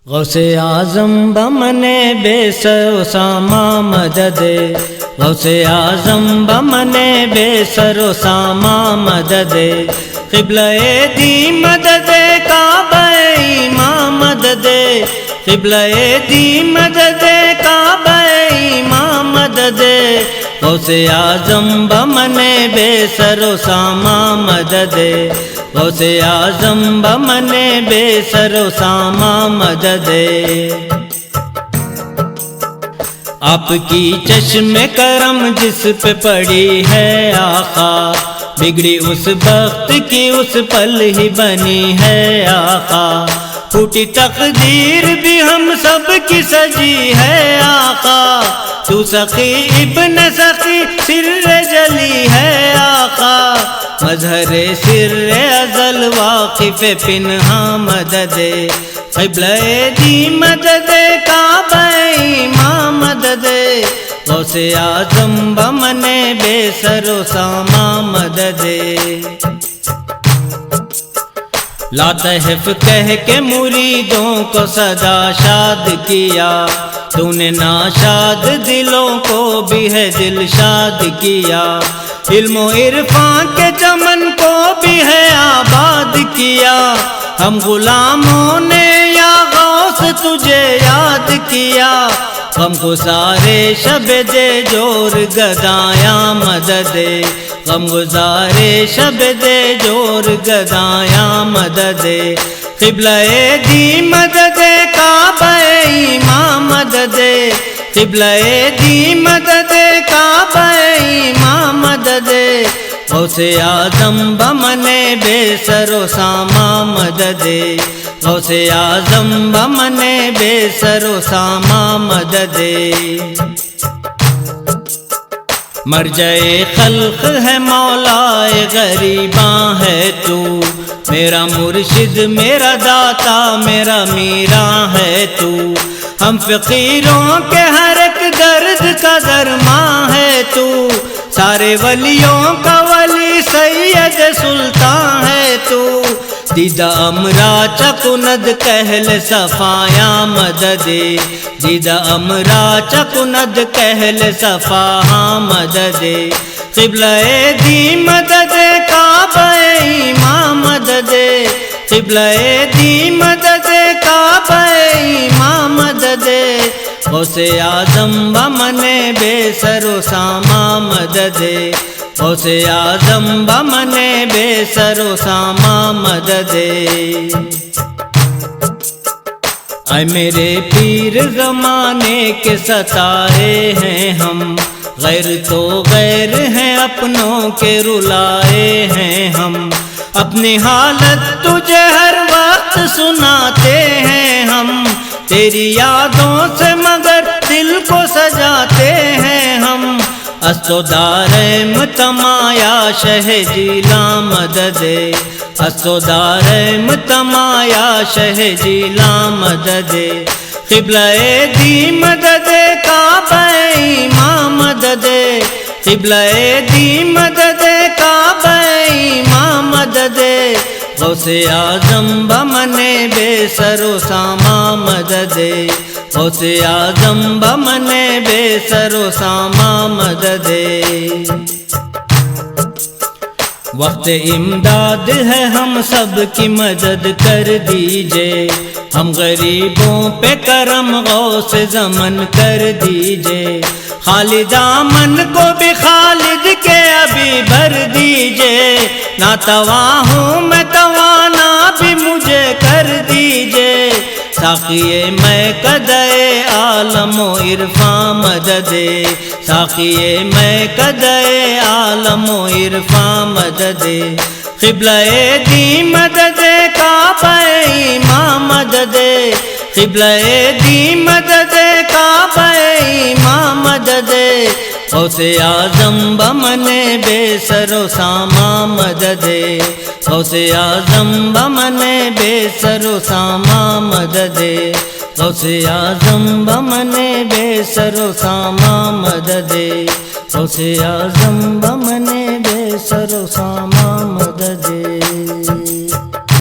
غوث اعظم بمنے بے سر و ساماں مددے، غوث اعظم بمنے بے سر و ساماں مددے، قبلہ دی مددے کعبہ ایماں مددے، قبلہ دی مددے کعبہ ایماں مددے، غوث اعظم بمنے بے سر و ساماں مددے، غوث اعظم بمنے بے سر و ساماں مددے۔ آپ کی چشم کرم جس پہ پڑی ہے آقا، بگڑی اس بخت کی اس پل ہی بنی ہے آقا، پھوٹی تقدیر بھی ہم سب کی سجی ہے آقا، تو سخی ابن سخی سر جلی ہے آقا، مظہر سر ازل واقف پنہاں مددے، قبلہ دی مددے کعبہ ایماں مددے، غوث اعظم بمنے بے سر و ساماں مددے۔ لا تحف کہہ کے مریدوں کو صدا شاد کیا، تو نے ناشاد دلوں کو بھی ہے دل شاد کیا، علم و عرفان کے چمن کو بھی ہے آباد کیا، ہم غلاموں نے یا غوث تجھے یاد کیا، غم کو سارے شب دے جور گدایاں مددے، غم گزارے شب دے جور گدایاں مددے، قبلہ دی مددے کعبہ ایماں مددے، قبلہ دی مددے کعبہ ایماں مددے، غوث اعظم بمنے بے سر و ساماں مددے، غوث اعظم بمنے بے سر و ساماں مددے۔ مرجع خلق ہے مولا غریباں ہے تو، میرا مرشد میرا داتا میرا میراں ہے تو، ہم فقیروں کے ہر ایک درد کا درماں ہے تو، سارے ولیوں کا ولی سید سلطان ہے تو، دیدہ امرا چکند کہل صفایاں مددے، دیدہ امرا چکند کہل صفایاں مددے، قبلہ دی مددے کعبہ ایماں مددے، قبلہ دی مددے کعبہ ایماں مددے، غوث اعظم بمنے بے سر و ساماں مددے، غوث اعظم بمنے بے سر و ساماں مددے۔ اے میرے پیر زمانے کے ستائے ہیں ہم، غیر تو غیر ہیں اپنوں کے رلائے ہیں ہم، اپنی حالت تجھے ہر وقت سناتے ہیں ہم، تیری یادوں سے مگر دل کو سجاتے ہیں ہم، استو داریم تمایا شہ جیلاں مددے، استو داریم تمایا شہ جیلاں مددے، قبلہ دی مددے کعبہ ایماں مددے، قبلہ دی مددے کعبہ ایماں مددے، غوث اعظم بمنے بے سر و ساماں مددے، غوث اعظم بمنے بے سر و ساماں مددے۔ وقت امداد ہے ہم سب کی مدد کر دیجئے، ہم غریبوں پہ کرم غوث زمن کر دیجئے، خالد دامن کو بھی خالد کے ابھی بھر دیجئے، ناتواں ہوں میں توانا بھی مجھے کر دیجئے، ساقیے میں قدئے عالم و عرفاں مددے، ساقیے میں قدئے عالم و عرفاں مددے، قبلہ دی مددے کعبہ ایماں مددے، قبلہ دی مددے کعبہ ایماں مددے، غوث اعظم بمنے بے سر و ساماں مددے، غوث اعظم بمنے بے سر و ساماں مددے، غوث اعظم بمنے بے سر و ساماں مددے، غوث اعظم بمنے بے سر و ساماں مددے۔